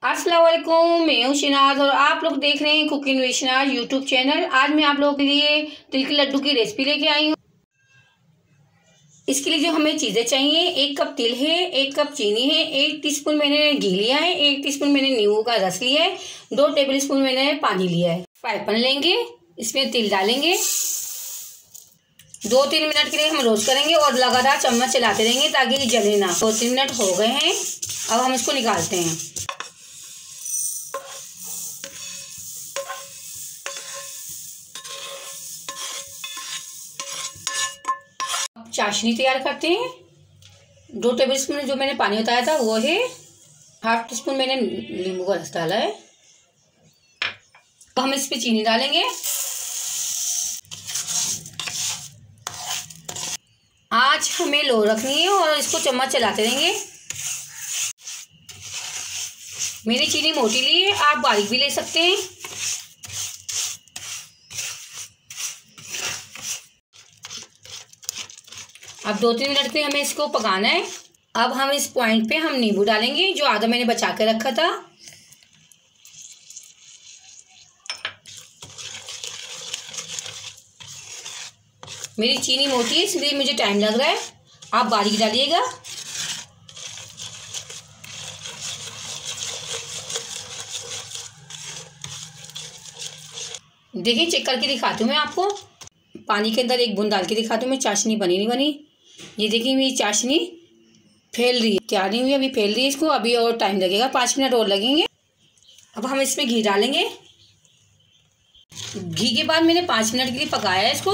अस्सलाम वालेकुम, मैं हूँ शनाज और आप लोग देख रहे हैं cooking with Shahnaz YouTube channel. आज मैं आप लोगों के लिए तिल के लड्डू की रेसिपी लेके आई हूँ। इसके लिए जो हमें चीज़ें चाहिए, 1 कप तिल है, 1 कप चीनी है, 1 टीस्पून मैंने घी लिया है, 1 टीस्पून मैंने नींबू का रस लिया है, 2 टेबलस्पून मैंने पानी लिया है। फ्राई पैन लेंगे, इसमें तिल डालेंगे, 2-3 मिनट के लिए हम रोस्ट करेंगे और लगातार चम्मच चलाते रहेंगे ताकि जले ना। 2-3 मिनट हो गए हैं, अब हम इसको निकालते हैं। चाशनी तैयार करते हैं। 2 टेबलस्पून जो मैंने पानी बताया था वो है, 1/2 टीस्पून मैंने नींबू का रस डाला है। तो हम इस पे चीनी डालेंगे। आँच हमें लो रखनी है और इसको चम्मच चलाते रहेंगे। मेरी चीनी मोटी ली है, आप बारीक भी ले सकते हैं। अब 2-3 मिनट के लिए हमें इसको पकाना है। अब हम इस पॉइंट पे हम नींबू डालेंगे जो आधा मैंने बचा के रखा था। मेरी चीनी मोटी है इसलिए मुझे टाइम लग रहा है, आप बारीक डालिएगा। देखिए, चेक करके दिखाती हूँ मैं आपको। पानी के अंदर 1 बूंद डाल के दिखाती हूँ मैं, चाशनी बनी नहीं बनी। ये देखिए मेरी चाशनी फैल रही है, तैयार नहीं हुई, अभी फैल रही है। इसको अभी और टाइम लगेगा, 5 मिनट और लगेंगे। अब हम इसमें घी डालेंगे। घी के बाद मैंने 5 मिनट के लिए पकाया है इसको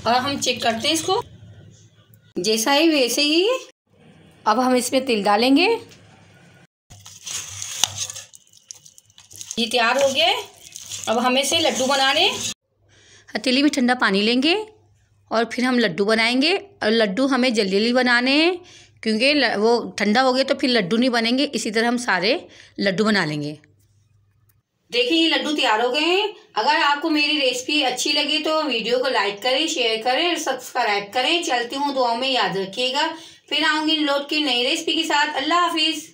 और हम चेक करते हैं इसको, जैसा है वैसे ही। अब हम इसमें तिल डालेंगे। ये तैयार हो गया है। अब हमें से लड्डू बनाने, हथेली में ठंडा पानी लेंगे और फिर हम लड्डू बनाएंगे। और लड्डू हमें जल्दी जल्दी बनाने हैं क्योंकि वो ठंडा हो गया तो फिर लड्डू नहीं बनेंगे। इसी तरह हम सारे लड्डू बना लेंगे। देखिए, ये लड्डू तैयार हो गए हैं। अगर आपको मेरी रेसिपी अच्छी लगी तो वीडियो को लाइक करें, शेयर करें और सब्सक्राइब करें। चलती हूँ, दुआओं में याद रखिएगा। फिर आऊँगी लौट की नई रेसिपी के साथ। अल्लाह हाफिज़।